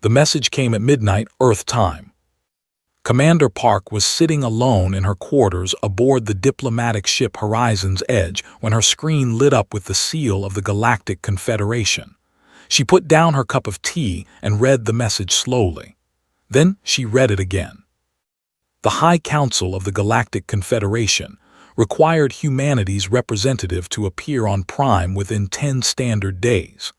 The message came at midnight, Earth time. Commander Park was sitting alone in her quarters aboard the diplomatic ship Horizon's Edge when her screen lit up with the seal of the Galactic Confederation. She put down her cup of tea and read the message slowly. Then she read it again. The High Council of the Galactic Confederation required humanity's representative to appear on Prime within 10 standard days.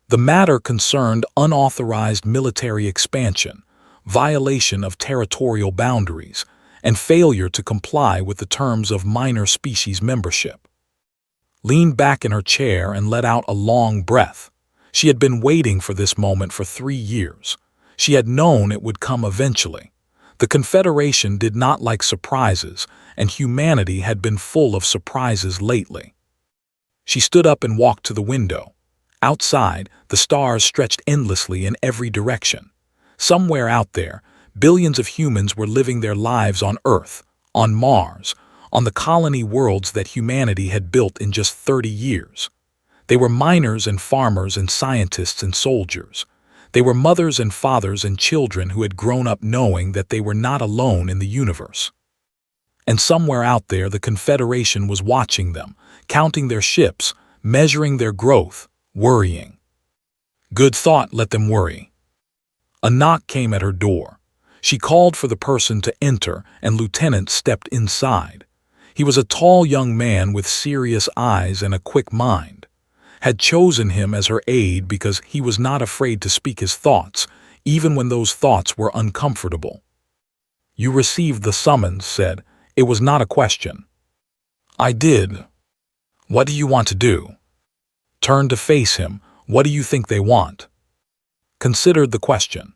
The matter concerned unauthorized military expansion, violation of territorial boundaries, and failure to comply with the terms of minor species membership. Leaned back in her chair and let out a long breath. She had been waiting for this moment for 3 years. She had known it would come eventually. The Confederation did not like surprises, and humanity had been full of surprises lately. She stood up and walked to the window. Outside, the stars stretched endlessly in every direction. Somewhere out there, billions of humans were living their lives on Earth, on Mars, on the colony worlds that humanity had built in just 30 years. They were miners and farmers and scientists and soldiers. They were mothers and fathers and children who had grown up knowing that they were not alone in the universe. And somewhere out there, the Confederation was watching them, counting their ships, measuring their growth, worrying. Good thought, let them worry. A knock came at her door. She called for the person to enter, and Lieutenant stepped inside. He was a tall young man with serious eyes and a quick mind. Had chosen him as her aide because he was not afraid to speak his thoughts, even when those thoughts were uncomfortable. "You received the summons," said. "It was not a question." "I did." "What do you want to do?" Turned to face him. "What do you think they want?" Considered the question.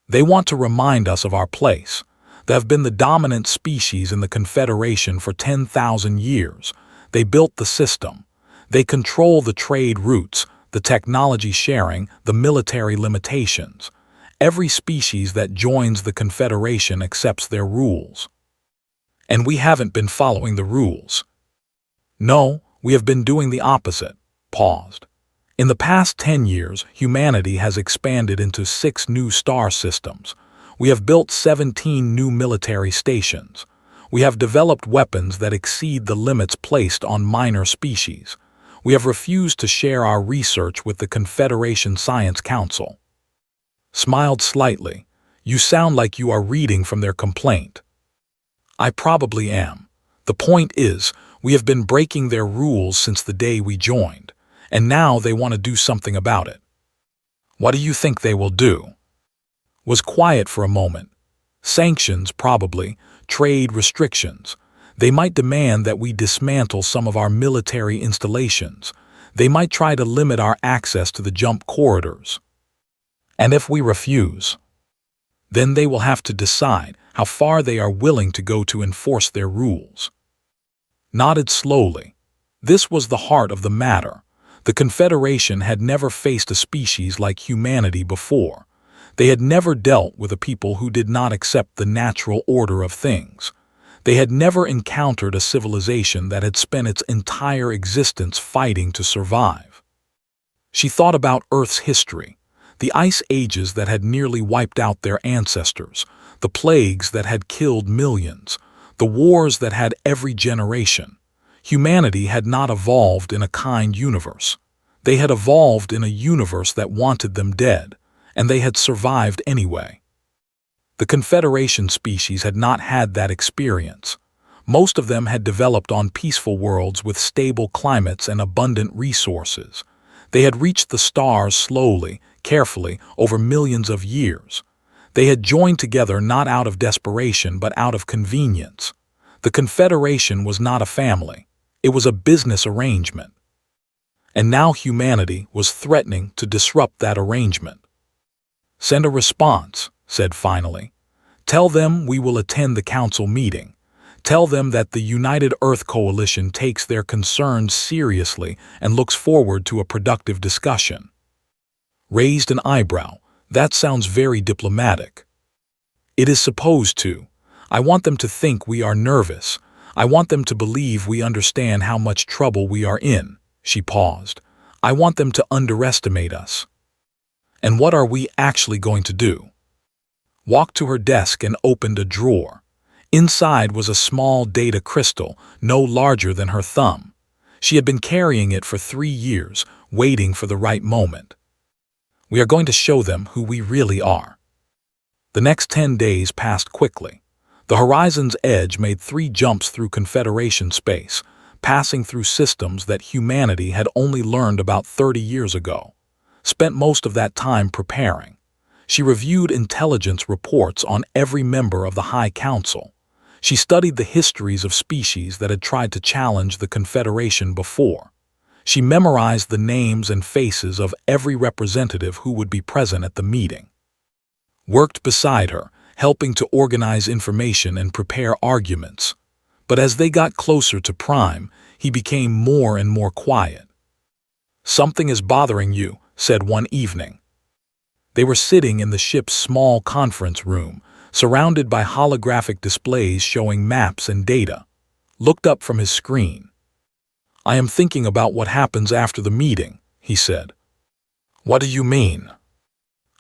"They want to remind us of our place. They have been the dominant species in the Confederation for 10,000 years. They built the system. They control the trade routes, the technology sharing, the military limitations. Every species that joins the Confederation accepts their rules. And we haven't been following the rules." "No, we have been doing the opposite." Paused. "In the past 10 years, humanity has expanded into 6 new star systems. We have built 17 new military stations. We have developed weapons that exceed the limits placed on minor species. We have refused to share our research with the Confederation Science Council." Smiled slightly. "You sound like you are reading from their complaint." "I probably am. The point is, we have been breaking their rules since the day we joined, and now they want to do something about it." "What do you think they will do?" Was quiet for a moment. "Sanctions, probably. Trade restrictions. They might demand that we dismantle some of our military installations. They might try to limit our access to the jump corridors. And if we refuse, then they will have to decide how far they are willing to go to enforce their rules." Nodded slowly. This was the heart of the matter. The Confederation had never faced a species like humanity before. They had never dealt with a people who did not accept the natural order of things. They had never encountered a civilization that had spent its entire existence fighting to survive. She thought about Earth's history, the ice ages that had nearly wiped out their ancestors, the plagues that had killed millions, the wars that had every generation. Humanity had not evolved in a kind universe. They had evolved in a universe that wanted them dead, and they had survived anyway. The Confederation species had not had that experience. Most of them had developed on peaceful worlds with stable climates and abundant resources. They had reached the stars slowly, carefully, over millions of years. They had joined together not out of desperation but out of convenience. The Confederation was not a family. It was a business arrangement. And now humanity was threatening to disrupt that arrangement. "Send a response," said finally. "Tell them we will attend the council meeting. Tell them that the United Earth Coalition takes their concerns seriously and looks forward to a productive discussion." Raised an eyebrow. "That sounds very diplomatic." "It is supposed to. I want them to think we are nervous. I want them to believe we understand how much trouble we are in." She paused. "I want them to underestimate us." And what are we actually going to do? Walked to her desk and opened a drawer. Inside was a small data crystal, no larger than her thumb. She had been carrying it for 3 years, waiting for the right moment. We are going to show them who we really are. The next 10 days passed quickly. The horizon's edge made 3 jumps through Confederation space, passing through systems that humanity had only learned about 30 years ago. Spent most of that time preparing. She reviewed intelligence reports on every member of the High Council. She studied the histories of species that had tried to challenge the Confederation before. She memorized the names and faces of every representative who would be present at the meeting. Worked beside her, helping to organize information and prepare arguments. But as they got closer to Prime, he became more and more quiet. "Something is bothering you," said one evening. They were sitting in the ship's small conference room, surrounded by holographic displays showing maps and data. Looked up from his screen. "I am thinking about what happens after the meeting," he said. "What do you mean?"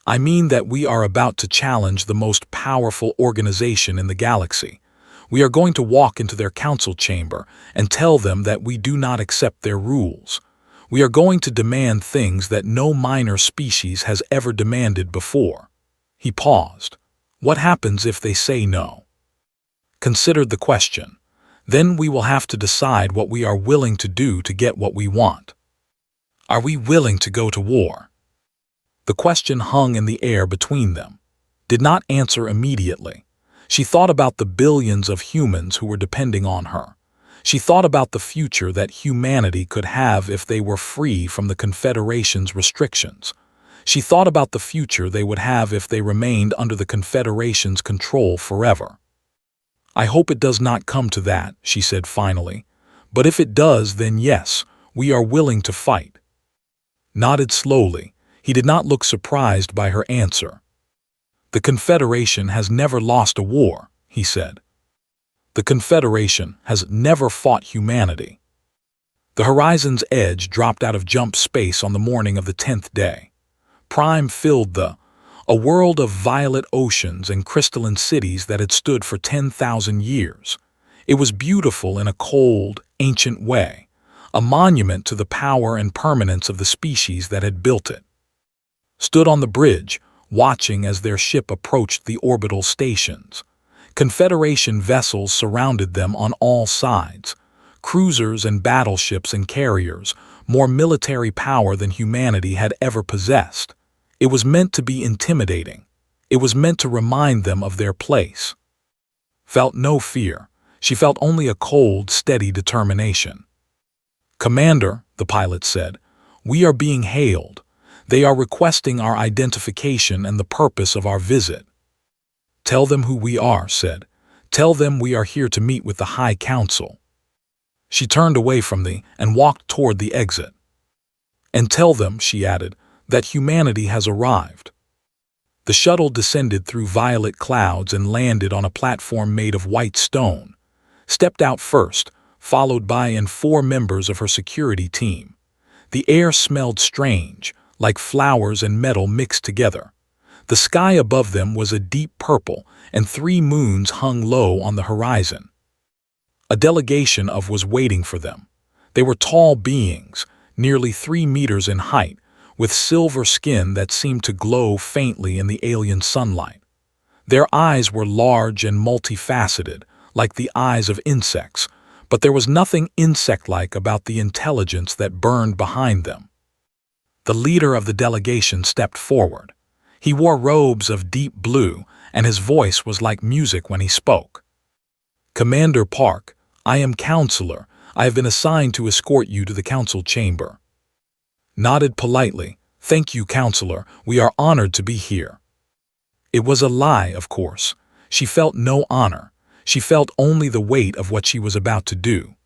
"I mean that we are about to challenge the most powerful organization in the galaxy. We are going to walk into their council chamber and tell them that we do not accept their rules. We are going to demand things that no minor species has ever demanded before." He paused. "What happens if they say no?" Considered the question. "Then we will have to decide what we are willing to do to get what we want. Are we willing to go to war?" The question hung in the air between them. Did not answer immediately. She thought about the billions of humans who were depending on her. She thought about the future that humanity could have if they were free from the Confederation's restrictions. She thought about the future they would have if they remained under the Confederation's control forever. "I hope it does not come to that," she said finally. "But if it does, then yes, we are willing to fight." Nodded slowly. He did not look surprised by her answer. "The Confederation has never lost a war," he said. "The Confederation has never fought humanity." The horizon's edge dropped out of jump space on the morning of the 10th day. Prime filled a world of violet oceans and crystalline cities that had stood for 10,000 years. It was beautiful in a cold, ancient way, a monument to the power and permanence of the species that had built it. Stood on the bridge, watching as their ship approached the orbital stations. Confederation vessels surrounded them on all sides. Cruisers and battleships and carriers, more military power than humanity had ever possessed. It was meant to be intimidating. It was meant to remind them of their place. Felt no fear. She felt only a cold, steady determination. "Commander," the pilot said, "we are being hailed. They are requesting our identification and the purpose of our visit." "Tell them who we are," said. "Tell them we are here to meet with the High Council." She turned away from and walked toward the exit. "And tell them," she added, "that humanity has arrived." The shuttle descended through violet clouds and landed on a platform made of white stone. Stepped out first, followed by 4 members of her security team. The air smelled strange, like flowers and metal mixed together. The sky above them was a deep purple, and 3 moons hung low on the horizon. A delegation was waiting for them. They were tall beings, nearly 3 meters in height, with silver skin that seemed to glow faintly in the alien sunlight. Their eyes were large and multifaceted, like the eyes of insects, but there was nothing insect-like about the intelligence that burned behind them. The leader of the delegation stepped forward. He wore robes of deep blue, and his voice was like music when he spoke. "Commander Park, I am Counselor. I have been assigned to escort you to the council chamber." Nodded politely. "Thank you, Counselor. We are honored to be here." It was a lie, of course. She felt no honor. She felt only the weight of what she was about to do.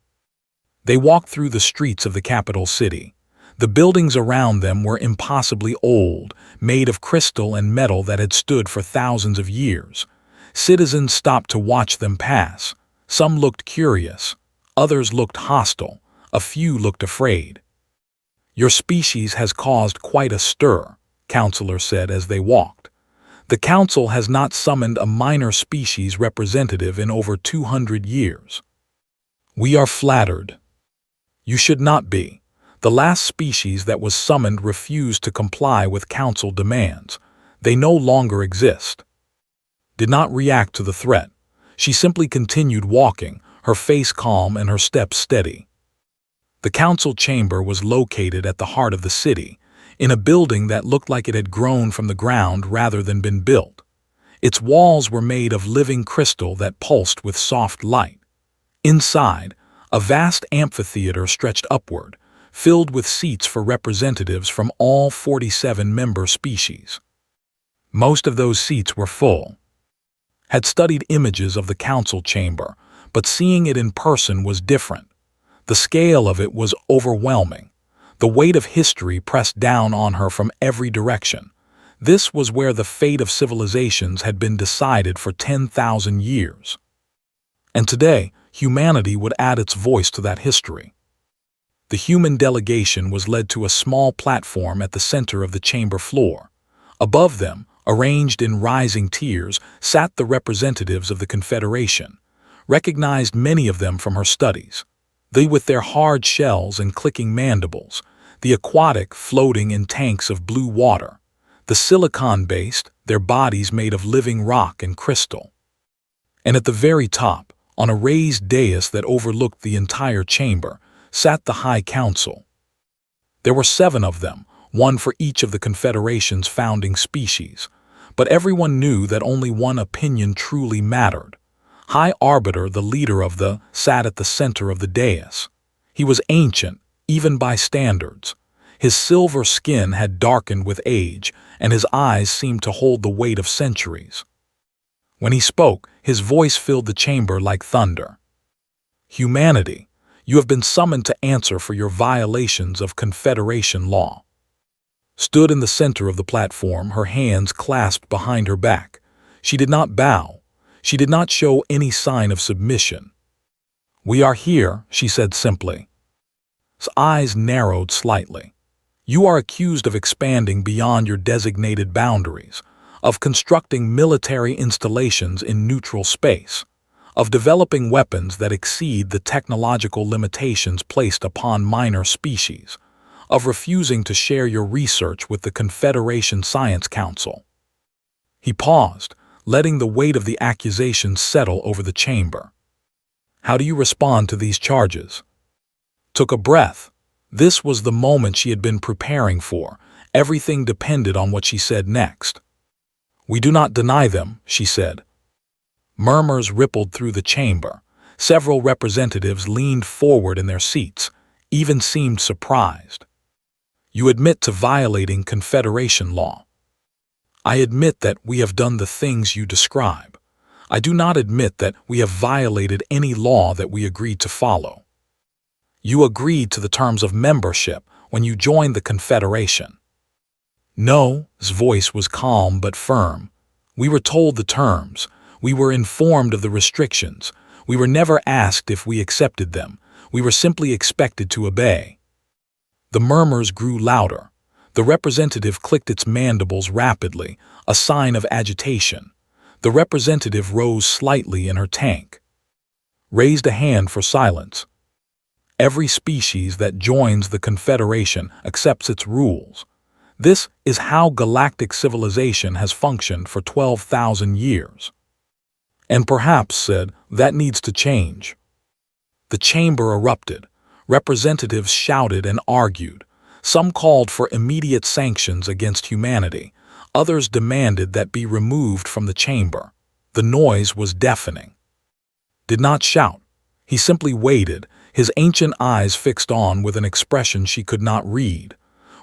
They walked through the streets of the capital city. The buildings around them were impossibly old, made of crystal and metal that had stood for thousands of years. Citizens stopped to watch them pass. Some looked curious. Others looked hostile. A few looked afraid. "Your species has caused quite a stir," Counselor said as they walked. The Council has not summoned a minor species representative in over 200 years. We are flattered. You should not be. The last species that was summoned refused to comply with Council demands. They no longer exist. Did not react to the threat. She simply continued walking, her face calm and her steps steady. The Council chamber was located at the heart of the city, in a building that looked like it had grown from the ground rather than been built. Its walls were made of living crystal that pulsed with soft light. Inside, a vast amphitheater stretched upward, filled with seats for representatives from all 47 member species. Most of those seats were full. Had studied images of the Council chamber, but seeing it in person was different. The scale of it was overwhelming. The weight of history pressed down on her from every direction. This was where the fate of civilizations had been decided for 10,000 years. And today, humanity would add its voice to that history. The human delegation was led to a small platform at the center of the chamber floor. Above them, arranged in rising tiers, sat the representatives of the Confederation. Recognized many of them from her studies. They with their hard shells and clicking mandibles, the aquatic floating in tanks of blue water, the silicon-based, their bodies made of living rock and crystal. And at the very top, on a raised dais that overlooked the entire chamber, sat the High Council. There were 7 of them, one for each of the Confederation's founding species, but everyone knew that only one opinion truly mattered. High Arbiter, the leader of the, sat at the center of the dais. He was ancient, even by standards. His silver skin had darkened with age, and his eyes seemed to hold the weight of centuries. When he spoke, his voice filled the chamber like thunder. Humanity, you have been summoned to answer for your violations of Confederation law. Stood in the center of the platform, her hands clasped behind her back. She did not bow. She did not show any sign of submission. We are here, she said simply. His eyes narrowed slightly. You are accused of expanding beyond your designated boundaries, of constructing military installations in neutral space, of developing weapons that exceed the technological limitations placed upon minor species, of refusing to share your research with the Confederation Science Council. He paused, letting the weight of the accusations settle over the chamber. How do you respond to these charges? Took a breath. This was the moment she had been preparing for. Everything depended on what she said next. We do not deny them, she said. Murmurs rippled through the chamber. Several representatives leaned forward in their seats, even seemed surprised. You admit to violating Confederation law. I admit that we have done the things you describe. I do not admit that we have violated any law that we agreed to follow. You agreed to the terms of membership when you joined the Confederation. No, his voice was calm but firm. We were told the terms. We were informed of the restrictions. We were never asked if we accepted them. We were simply expected to obey. The murmurs grew louder. The representative clicked its mandibles rapidly, a sign of agitation. The representative rose slightly in her tank. Raised a hand for silence. Every species that joins the Confederation accepts its rules. This is how galactic civilization has functioned for 12,000 years. And perhaps, said, that needs to change. The chamber erupted. Representatives shouted and argued. Some called for immediate sanctions against humanity. Others demanded that be removed from the chamber. The noise was deafening. Did not shout. He simply waited, his ancient eyes fixed on with an expression she could not read.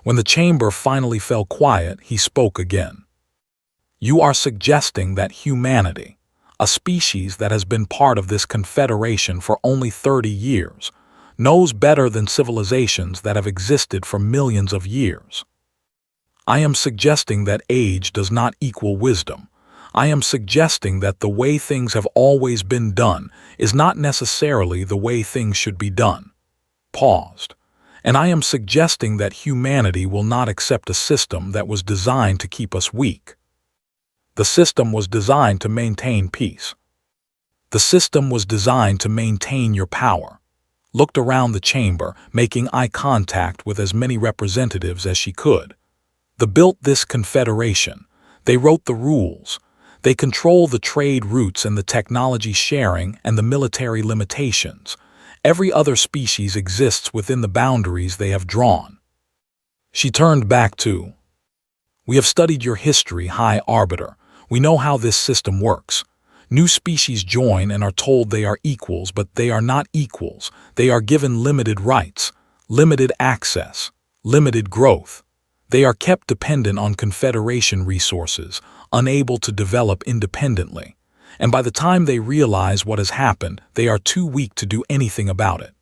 When the chamber finally fell quiet, he spoke again. You are suggesting that humanity, a species that has been part of this confederation for only 30 years, knows better than civilizations that have existed for millions of years. I am suggesting that age does not equal wisdom. I am suggesting that the way things have always been done is not necessarily the way things should be done. Paused. And I am suggesting that humanity will not accept a system that was designed to keep us weak. The system was designed to maintain peace. The system was designed to maintain your power. Looked around the chamber, making eye contact with as many representatives as she could. They built this confederation. They wrote the rules. They control the trade routes and the technology sharing and the military limitations. Every other species exists within the boundaries they have drawn. She turned back to, "We have studied your history, High Arbiter. We know how this system works. New species join and are told they are equals, but they are not equals. They are given limited rights, limited access, limited growth. They are kept dependent on Confederation resources, unable to develop independently. And by the time they realize what has happened, they are too weak to do anything about it."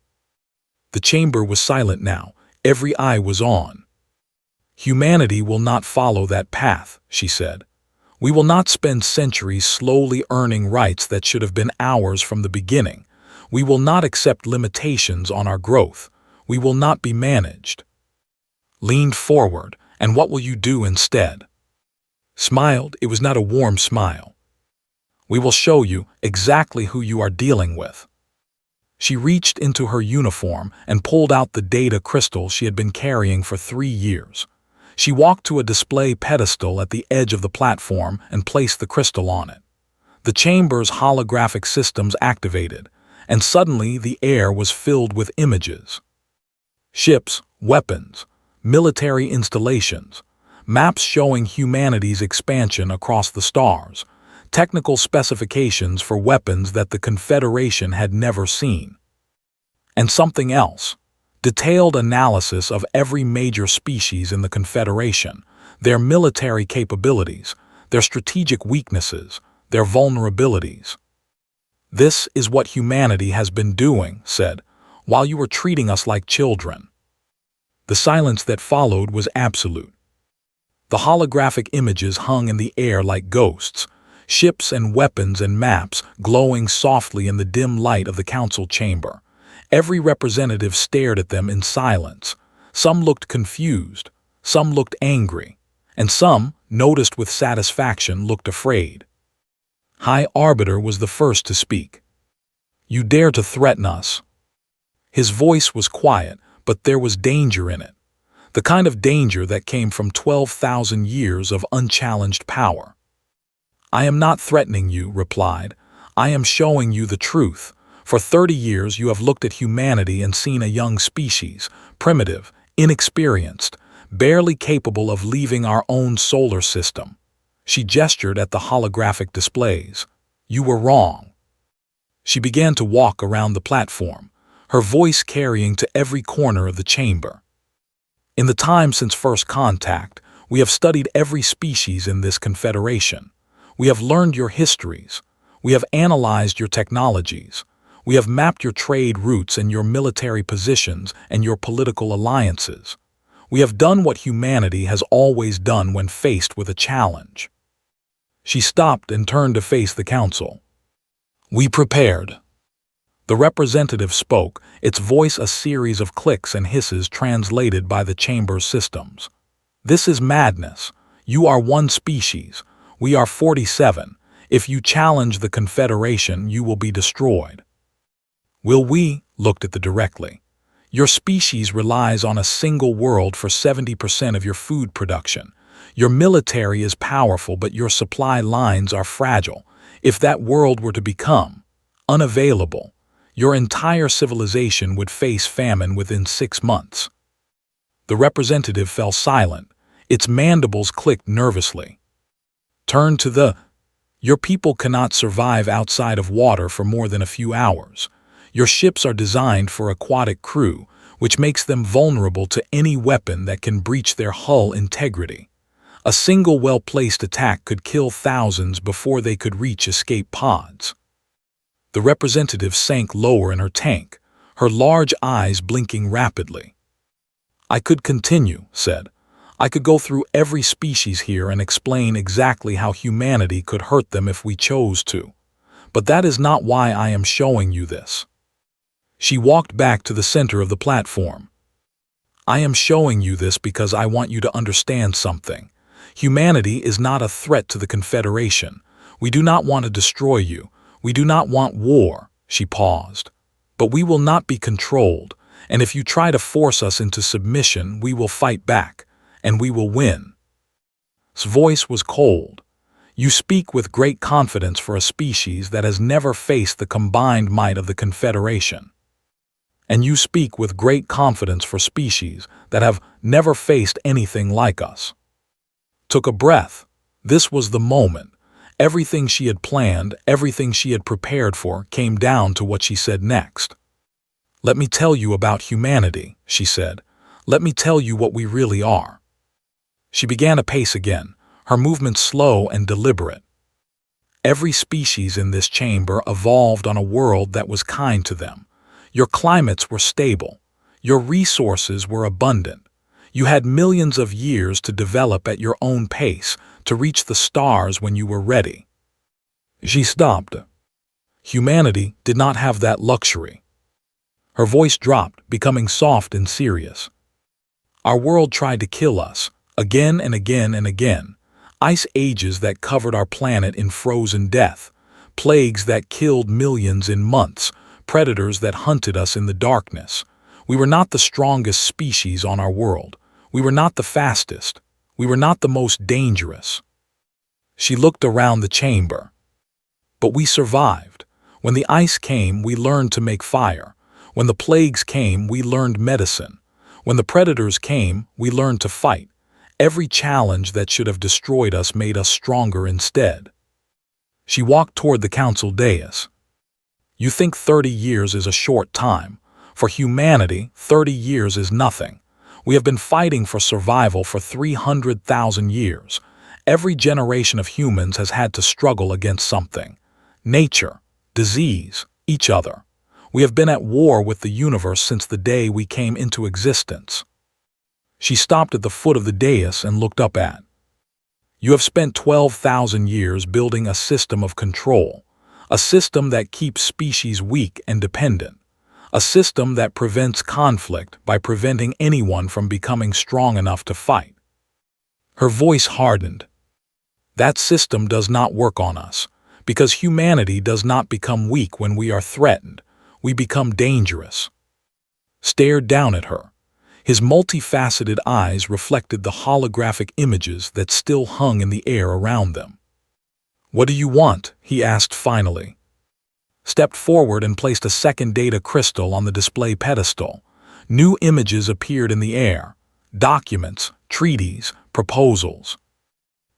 The chamber was silent now. Every eye was on. "Humanity will not follow that path," she said. "We will not spend centuries slowly earning rights that should have been ours from the beginning. We will not accept limitations on our growth. We will not be managed." Leaned forward. "And what will you do instead?" Smiled. It was not a warm smile. "We will show you exactly who you are dealing with." She reached into her uniform and pulled out the data crystal she had been carrying for 3 years. She walked to a display pedestal at the edge of the platform and placed the crystal on it. The chamber's holographic systems activated, and suddenly the air was filled with images. Ships, weapons, military installations, maps showing humanity's expansion across the stars, technical specifications for weapons that the Confederation had never seen. And something else. Detailed analysis of every major species in the Confederation, their military capabilities, their strategic weaknesses, their vulnerabilities. "This is what humanity has been doing," said, "while you were treating us like children." The silence that followed was absolute. The holographic images hung in the air like ghosts, ships and weapons and maps glowing softly in the dim light of the council chamber. Every representative stared at them in silence. Some looked confused, some looked angry, and some, noticed with satisfaction, looked afraid. High Arbiter was the first to speak. "You dare to threaten us?" His voice was quiet, but there was danger in it. The kind of danger that came from 12,000 years of unchallenged power. "I am not threatening you," replied. "I am showing you the truth. For 30 years you have looked at humanity and seen a young species, primitive, inexperienced, barely capable of leaving our own solar system." She gestured at the holographic displays. "You were wrong." She began to walk around the platform, her voice carrying to every corner of the chamber. "In the time since first contact, we have studied every species in this confederation. We have learned your histories. We have analyzed your technologies. We have mapped your trade routes and your military positions and your political alliances. We have done what humanity has always done when faced with a challenge." She stopped and turned to face the council. "We prepared." The representative spoke, its voice a series of clicks and hisses translated by the chamber's systems. "This is madness. You are one species. We are 47. If you challenge the Confederation, you will be destroyed." "Will we?" looked at the directly. "Your species relies on a single world for 70% of your food production. Your military is powerful, but your supply lines are fragile. If that world were to become unavailable, your entire civilization would face famine within 6 months." The representative fell silent. Its mandibles clicked nervously. Turned to the, "Your people cannot survive outside of water for more than a few hours. Your ships are designed for aquatic crew, which makes them vulnerable to any weapon that can breach their hull integrity. A single well-placed attack could kill thousands before they could reach escape pods." The representative sank lower in her tank, her large eyes blinking rapidly. "I could continue," said. "I could go through every species here and explain exactly how humanity could hurt them if we chose to. But that is not why I am showing you this." She walked back to the center of the platform. I am showing you this because I want you to understand something. Humanity is not a threat to the Confederation. We do not want to destroy you. We do not want war." She paused. "But we will not be controlled, and if you try to force us into submission, we will fight back, and we will win." His voice was cold. "You speak with great confidence for a species that has never faced the combined might of the Confederation. And you speak with great confidence for species that have never faced anything like us." Took a breath. This was the moment. Everything she had planned, everything she had prepared for, came down to what she said next. "Let me tell you about humanity," she said. "Let me tell you what we really are." She began to pace again, her movements slow and deliberate. "Every species in this chamber evolved on a world that was kind to them. Your climates were stable. Your resources were abundant. You had millions of years to develop at your own pace, to reach the stars when you were ready." She stopped. Humanity did not have that luxury. Her voice dropped, becoming soft and serious. "Our world tried to kill us, again and again and again. Ice ages that covered our planet in frozen death, plagues that killed millions in months, predators that hunted us in the darkness. We were not the strongest species on our world. We were not the fastest. We were not the most dangerous." She looked around the chamber. "But we survived. When the ice came, we learned to make fire. When the plagues came, we learned medicine. When the predators came, we learned to fight. Every challenge that should have destroyed us made us stronger instead." She walked toward the council dais. "You think 30 years is a short time. For humanity, 30 years is nothing. We have been fighting for survival for 300,000 years. Every generation of humans has had to struggle against something. Nature, disease, each other. We have been at war with the universe since the day we came into existence." She stopped at the foot of the dais and looked up at. "You have spent 12,000 years building a system of control, a system that keeps species weak and dependent, a system that prevents conflict by preventing anyone from becoming strong enough to fight." Her voice hardened. "That system does not work on us, because humanity does not become weak when we are threatened. We become dangerous." Stared down at her. His multifaceted eyes reflected the holographic images that still hung in the air around them. "What do you want?" he asked finally. Stepped forward and placed a second data crystal on the display pedestal. New images appeared in the air. Documents, treaties, proposals.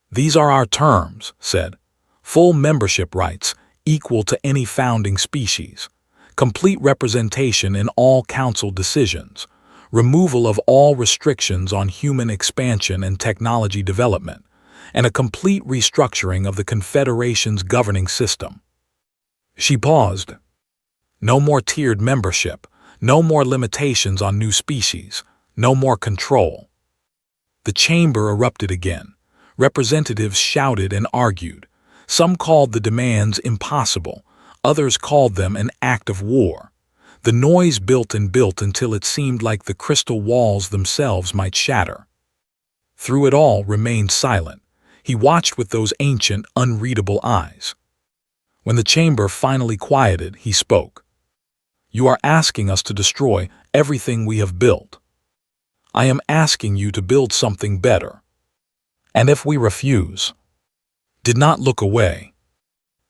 "These are our terms," said. "Full membership rights, equal to any founding species. Complete representation in all council decisions. Removal of all restrictions on human expansion and technology development, and a complete restructuring of the Confederation's governing system." She paused. "No more tiered membership, no more limitations on new species, no more control." The chamber erupted again. Representatives shouted and argued. Some called the demands impossible, others called them an act of war. The noise built and built until it seemed like the crystal walls themselves might shatter. Through it all remained silent. He watched with those ancient, unreadable eyes. When the chamber finally quieted, he spoke. "You are asking us to destroy everything we have built. I am asking you to build something better. And if we refuse, did not look away,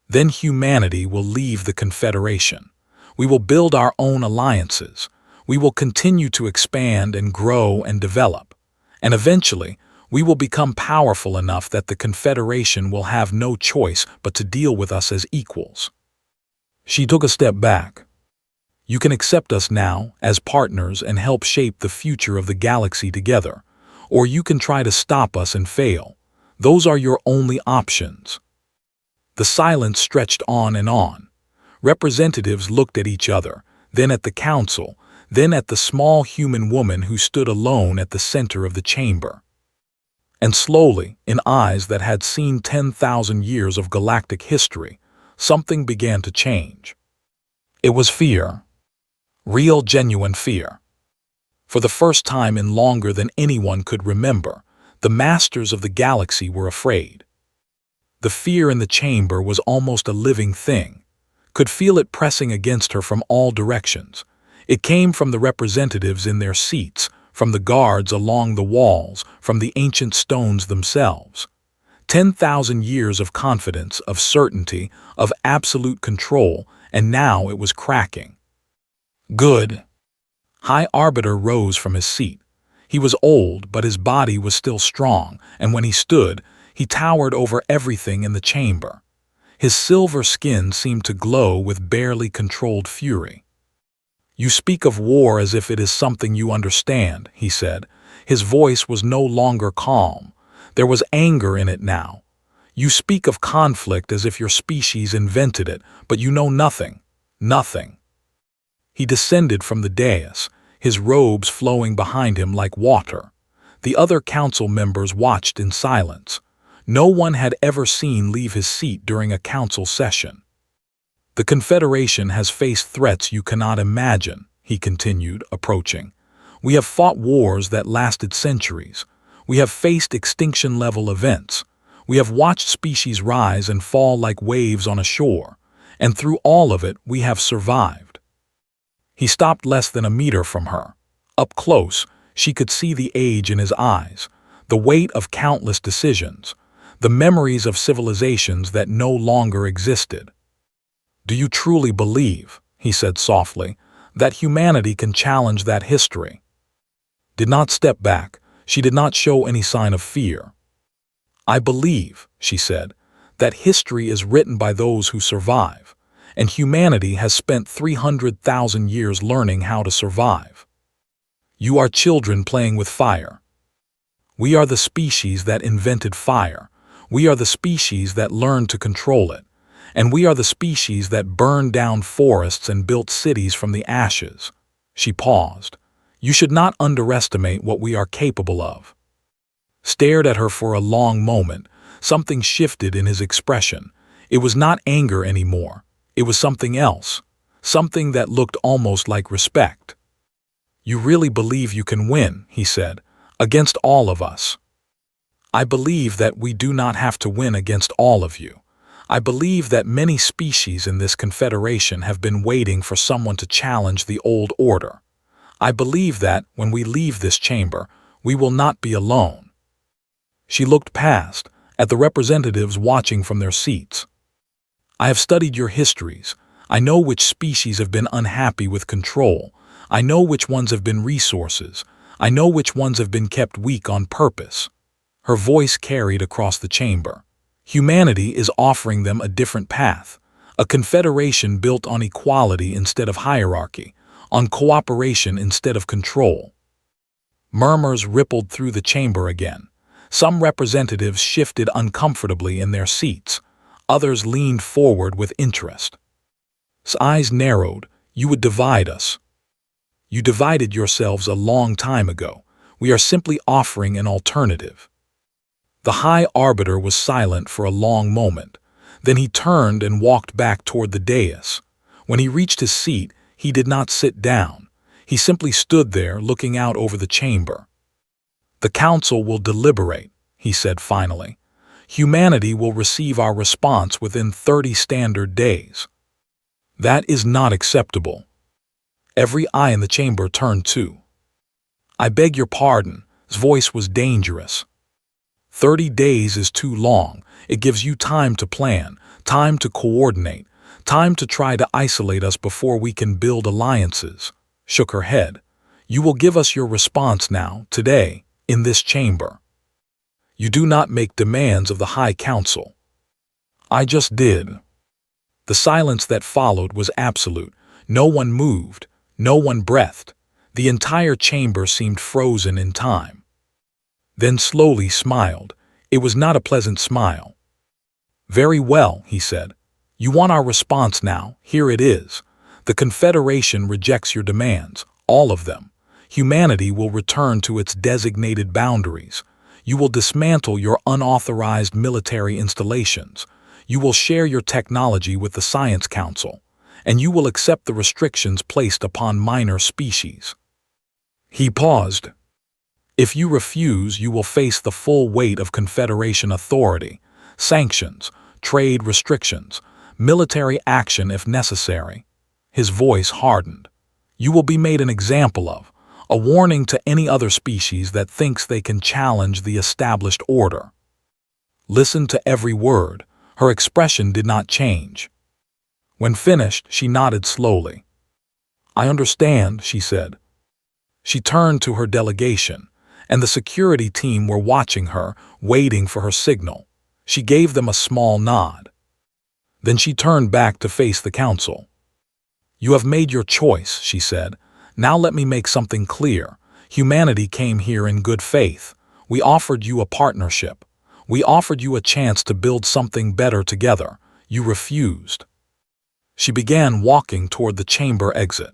then humanity will leave the Confederation. We will build our own alliances. We will continue to expand and grow and develop. And eventually, we will become powerful enough that the Confederation will have no choice but to deal with us as equals." She took a step back. "You can accept us now as partners and help shape the future of the galaxy together, or you can try to stop us and fail. Those are your only options." The silence stretched on and on. Representatives looked at each other, then at the council, then at the small human woman who stood alone at the center of the chamber. And slowly, in eyes that had seen 10,000 years of galactic history, something began to change. It was fear. Real, genuine fear. For the first time in longer than anyone could remember, the masters of the galaxy were afraid. The fear in the chamber was almost a living thing. Could feel it pressing against her from all directions. It came from the representatives in their seats, from the guards along the walls, from the ancient stones themselves. 10,000 years of confidence, of certainty, of absolute control, and now it was cracking. Good. High Arbiter rose from his seat. He was old, but his body was still strong, and when he stood, he towered over everything in the chamber. His silver skin seemed to glow with barely controlled fury. "You speak of war as if it is something you understand," he said. His voice was no longer calm. There was anger in it now. "You speak of conflict as if your species invented it, but you know nothing. Nothing." He descended from the dais, his robes flowing behind him like water. The other council members watched in silence. No one had ever seen leave his seat during a council session. "The Confederation has faced threats you cannot imagine," he continued, approaching. "We have fought wars that lasted centuries. We have faced extinction-level events. We have watched species rise and fall like waves on a shore. And through all of it, we have survived." He stopped less than a meter from her. Up close, she could see the age in his eyes, the weight of countless decisions, the memories of civilizations that no longer existed. "Do you truly believe," he said softly, "that humanity can challenge that history?" Did not step back. She did not show any sign of fear. "I believe," she said, "that history is written by those who survive, and humanity has spent 300,000 years learning how to survive. You are children playing with fire. We are the species that invented fire. We are the species that learned to control it. And we are the species that burned down forests and built cities from the ashes." She paused. "You should not underestimate what we are capable of." Stared at her for a long moment. Something shifted in his expression. It was not anger anymore. It was something else. Something that looked almost like respect. "You really believe you can win," he said, "against all of us?" "I believe that we do not have to win against all of you. I believe that many species in this confederation have been waiting for someone to challenge the old order. I believe that, when we leave this chamber, we will not be alone." She looked past, at the representatives watching from their seats. "I have studied your histories. I know which species have been unhappy with control. I know which ones have been resources. I know which ones have been kept weak on purpose." Her voice carried across the chamber. "Humanity is offering them a different path, a confederation built on equality instead of hierarchy, on cooperation instead of control." Murmurs rippled through the chamber again. Some representatives shifted uncomfortably in their seats. Others leaned forward with interest. His eyes narrowed. "You would divide us. You divided yourselves a long time ago. We are simply offering an alternative." The High Arbiter was silent for a long moment. Then he turned and walked back toward the dais. When he reached his seat, he did not sit down. He simply stood there, looking out over the chamber. "The Council will deliberate," he said finally. "Humanity will receive our response within 30 standard days." "That is not acceptable." Every eye in the chamber turned too. "I beg your pardon." His voice was dangerous. 30 days is too long. It gives you time to plan, time to coordinate, time to try to isolate us before we can build alliances." Shook her head. "You will give us your response now, today, in this chamber. You do not make demands of the High Council." "I just did." The silence that followed was absolute. No one moved. No one breathed. The entire chamber seemed frozen in time. Then slowly smiled. It was not a pleasant smile. "Very well," he said. "You want our response now. Here it is. The Confederation rejects your demands, all of them. Humanity will return to its designated boundaries. You will dismantle your unauthorized military installations. You will share your technology with the Science Council. And you will accept the restrictions placed upon minor species." He paused. If you refuse, you will face the full weight of Confederation authority, sanctions, trade restrictions, military action if necessary. His voice hardened. You will be made an example of, a warning to any other species that thinks they can challenge the established order. Listen to every word. Her expression did not change. When finished, she nodded slowly. I understand, she said. She turned to her delegation, and the security team were watching her, waiting for her signal. She gave them a small nod. Then she turned back to face the council. You have made your choice, she said. Now let me make something clear. Humanity came here in good faith. We offered you a partnership. We offered you a chance to build something better together. You refused. She began walking toward the chamber exit.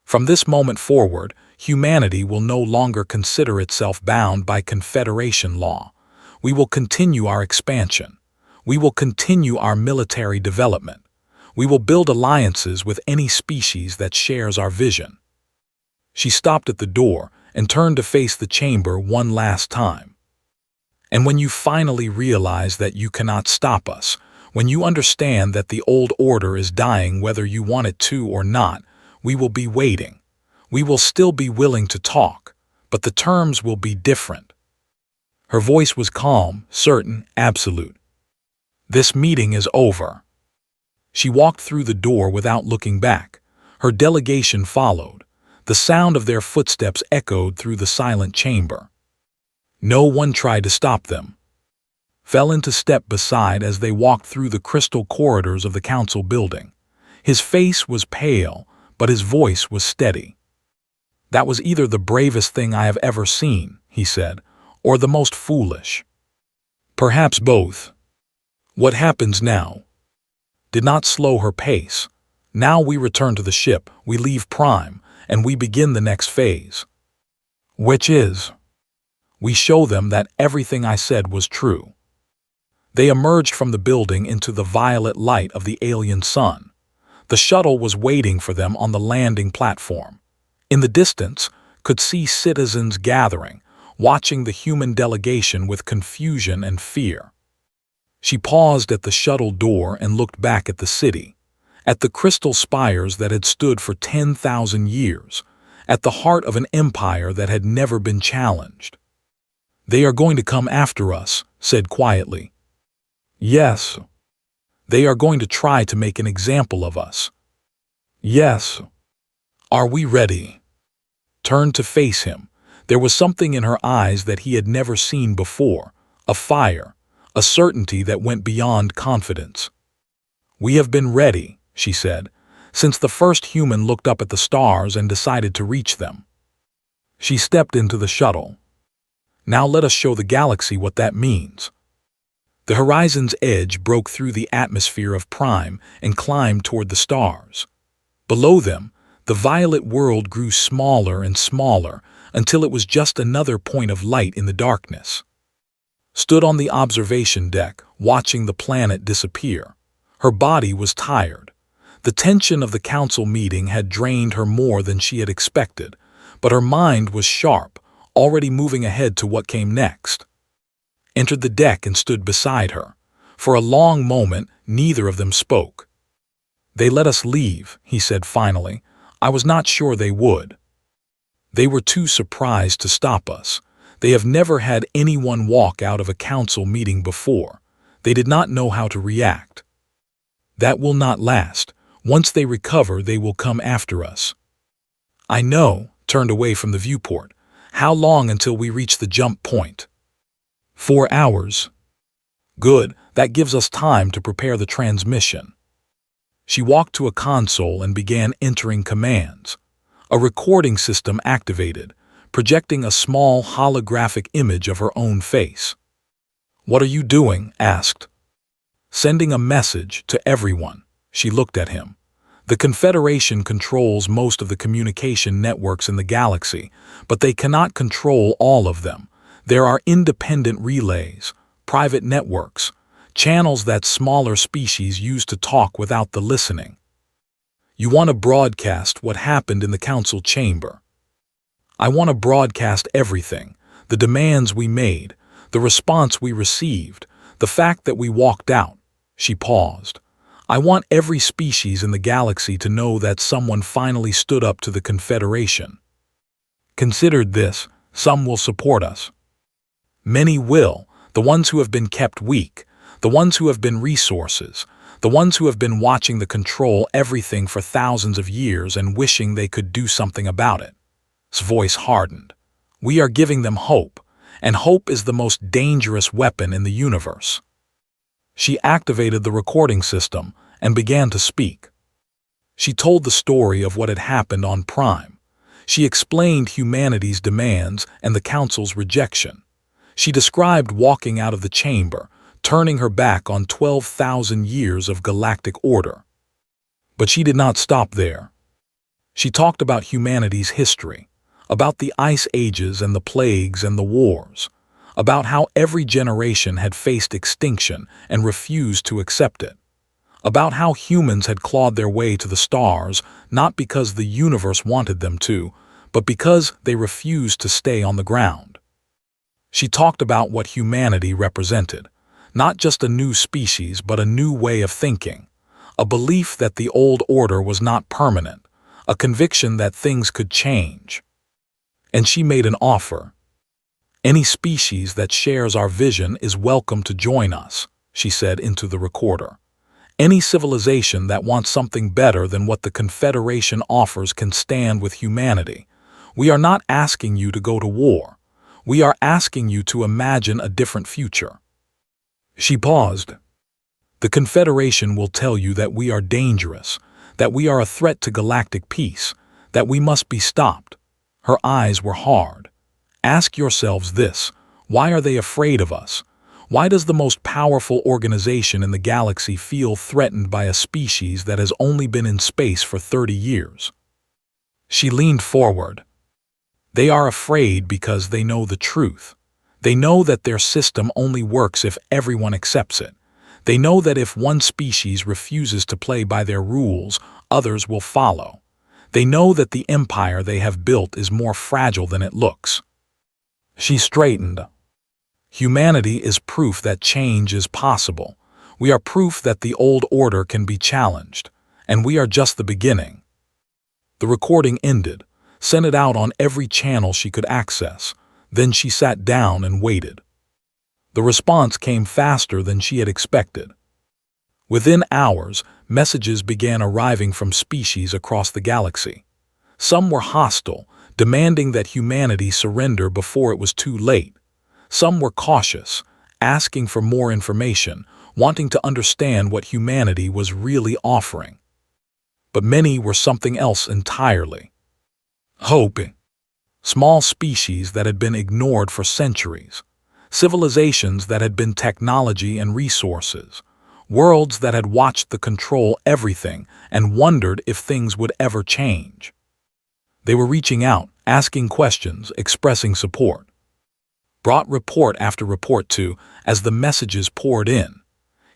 From this moment forward, humanity will no longer consider itself bound by Confederation law. We will continue our expansion. We will continue our military development. We will build alliances with any species that shares our vision. She stopped at the door and turned to face the chamber one last time. And when you finally realize that you cannot stop us, when you understand that the old order is dying whether you want it to or not, we will be waiting. We will still be willing to talk, but the terms will be different. Her voice was calm, certain, absolute. This meeting is over. She walked through the door without looking back. Her delegation followed. The sound of their footsteps echoed through the silent chamber. No one tried to stop them. Fell into step beside as they walked through the crystal corridors of the council building. His face was pale, but his voice was steady. That was either the bravest thing I have ever seen, he said, or the most foolish. Perhaps both. What happens now? Did not slow her pace. Now we return to the ship, we leave Prime, and we begin the next phase. Which is? We show them that everything I said was true. They emerged from the building into the violet light of the alien sun. The shuttle was waiting for them on the landing platform. In the distance, could see citizens gathering, watching the human delegation with confusion and fear. She paused at the shuttle door and looked back at the city, at the crystal spires that had stood for 10,000 years, at the heart of an empire that had never been challenged. They are going to come after us, said quietly. Yes. They are going to try to make an example of us. Yes. Are we ready? Turned to face him. There was something in her eyes that he had never seen before, a fire, a certainty that went beyond confidence. We have been ready, she said, since the first human looked up at the stars and decided to reach them. She stepped into the shuttle. Now let us show the galaxy what that means. The horizon's edge broke through the atmosphere of Prime and climbed toward the stars. Below them, the violet world grew smaller and smaller until it was just another point of light in the darkness. Stood on the observation deck, watching the planet disappear. Her body was tired. The tension of the council meeting had drained her more than she had expected, but her mind was sharp, already moving ahead to what came next. Entered the deck and stood beside her. For a long moment, neither of them spoke. They let us leave, he said finally. I was not sure they would. They were too surprised to stop us. They have never had anyone walk out of a council meeting before. They did not know how to react. That will not last. Once they recover, they will come after us. I know, turned away from the viewport. How long until we reach the jump point? 4 hours. Good, that gives us time to prepare the transmission. She walked to a console and began entering commands. A recording system activated, projecting a small holographic image of her own face. What are you doing? Asked. Sending a message to everyone. She looked at him. The Confederation controls most of the communication networks in the galaxy, but they cannot control all of them. There are independent relays, private networks, channels that smaller species use to talk without the listening. You want to broadcast what happened in the council chamber. I want to broadcast everything, the demands we made, the response we received, the fact that we walked out." She paused. "I want every species in the galaxy to know that someone finally stood up to the Confederation. Considered this, some will support us. Many will, the ones who have been kept weak, the ones who have been resources, the ones who have been watching the control everything for thousands of years and wishing they could do something about it." His voice hardened. "We are giving them hope, and hope is the most dangerous weapon in the universe." She activated the recording system and began to speak. She told the story of what had happened on Prime. She explained humanity's demands and the Council's rejection. She described walking out of the chamber, turning her back on 12,000 years of galactic order. But she did not stop there. She talked about humanity's history, about the ice ages and the plagues and the wars, about how every generation had faced extinction and refused to accept it, about how humans had clawed their way to the stars not because the universe wanted them to, but because they refused to stay on the ground. She talked about what humanity represented, not just a new species but a new way of thinking, a belief that the old order was not permanent, a conviction that things could change. And she made an offer. "Any species that shares our vision is welcome to join us," she said into the recorder. "Any civilization that wants something better than what the Confederation offers can stand with humanity. We are not asking you to go to war. We are asking you to imagine a different future." She paused. "The Confederation will tell you that we are dangerous, that we are a threat to galactic peace, that we must be stopped." Her eyes were hard. "Ask yourselves this: why are they afraid of us? Why does the most powerful organization in the galaxy feel threatened by a species that has only been in space for 30 years? She leaned forward. "They are afraid because they know the truth. They know that their system only works if everyone accepts it. They know that if one species refuses to play by their rules, others will follow. They know that the empire they have built is more fragile than it looks." She straightened. "Humanity is proof that change is possible. We are proof that the old order can be challenged, and we are just the beginning." The recording ended, sent it out on every channel she could access. Then she sat down and waited. The response came faster than she had expected. Within hours, messages began arriving from species across the galaxy. Some were hostile, demanding that humanity surrender before it was too late. Some were cautious, asking for more information, wanting to understand what humanity was really offering. But many were something else entirely. Hope. Small species that had been ignored for centuries. Civilizations that had been technology and resources. Worlds that had watched the control everything and wondered if things would ever change. They were reaching out, asking questions, expressing support. Brought report after report to, as the messages poured in.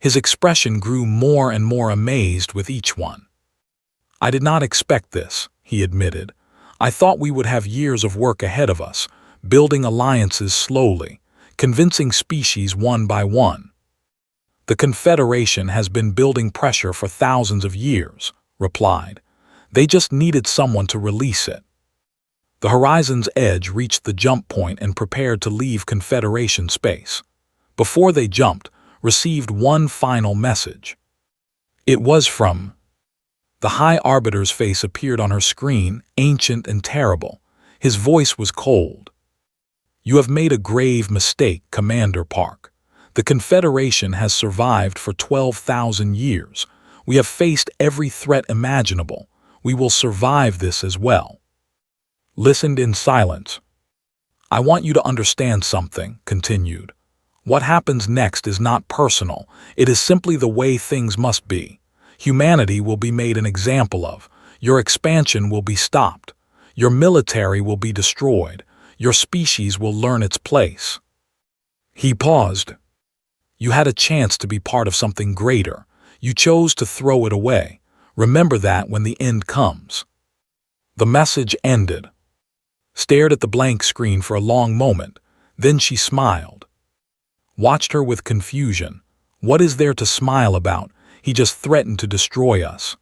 His expression grew more and more amazed with each one. "I did not expect this," he admitted. "I thought we would have years of work ahead of us, building alliances slowly, convincing species one by one." "The Confederation has been building pressure for thousands of years," replied. "They just needed someone to release it." The horizon's edge reached the jump point and prepared to leave Confederation space. Before they jumped, received one final message. It was from... The High Arbiter's face appeared on her screen, ancient and terrible. His voice was cold. "You have made a grave mistake, Commander Park. The Confederation has survived for 12,000 years. We have faced every threat imaginable. We will survive this as well." Listened in silence. "I want you to understand something," continued. "What happens next is not personal. It is simply the way things must be. Humanity will be made an example of. Your expansion will be stopped. Your military will be destroyed. Your species will learn its place." He paused. "You had a chance to be part of something greater. You chose to throw it away. Remember that when the end comes." The message ended. stared at the blank screen for a long moment. Then she smiled. Watched her with confusion. What is there to smile about? He just threatened to destroy us.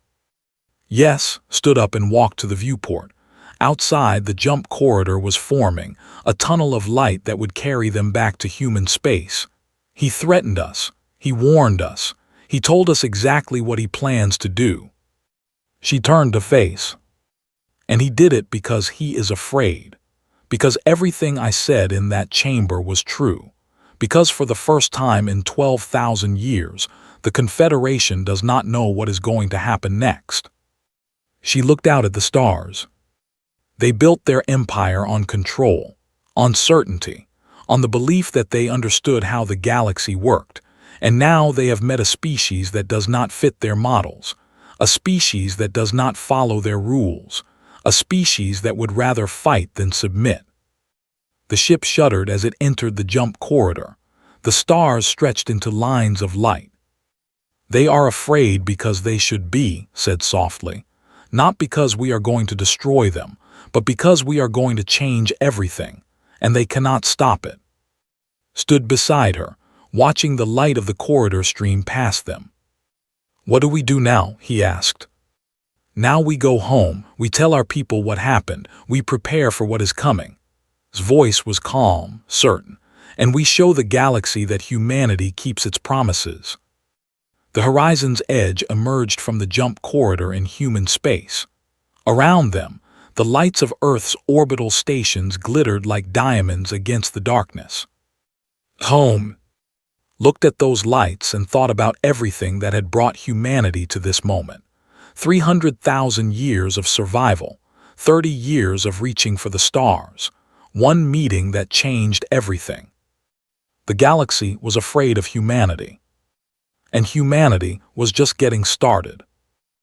Yes, stood up and walked to the viewport. Outside, the jump corridor was forming, a tunnel of light that would carry them back to human space. He threatened us. He warned us. He told us exactly what he plans to do. She turned to face. And he did it because he is afraid. Because everything I said in that chamber was true. Because for the first time in 12,000 years, the Confederation does not know what is going to happen next. She looked out at the stars. They built their empire on control, on certainty, on the belief that they understood how the galaxy worked, and now they have met a species that does not fit their models, a species that does not follow their rules, a species that would rather fight than submit. The ship shuddered as it entered the jump corridor. The stars stretched into lines of light. They are afraid because they should be, said softly, not because we are going to destroy them, but because we are going to change everything, and they cannot stop it. Stood beside her, watching the light of the corridor stream past them. What do we do now? He asked. Now we go home, we tell our people what happened, we prepare for what is coming. His voice was calm, certain, and we show the galaxy that humanity keeps its promises. The horizon's edge emerged from the jump corridor in human space. Around them, the lights of Earth's orbital stations glittered like diamonds against the darkness. Home. Looked at those lights and thought about everything that had brought humanity to this moment. 300,000 years of survival, 30 years of reaching for the stars, one meeting that changed everything. The galaxy was afraid of humanity. And humanity was just getting started.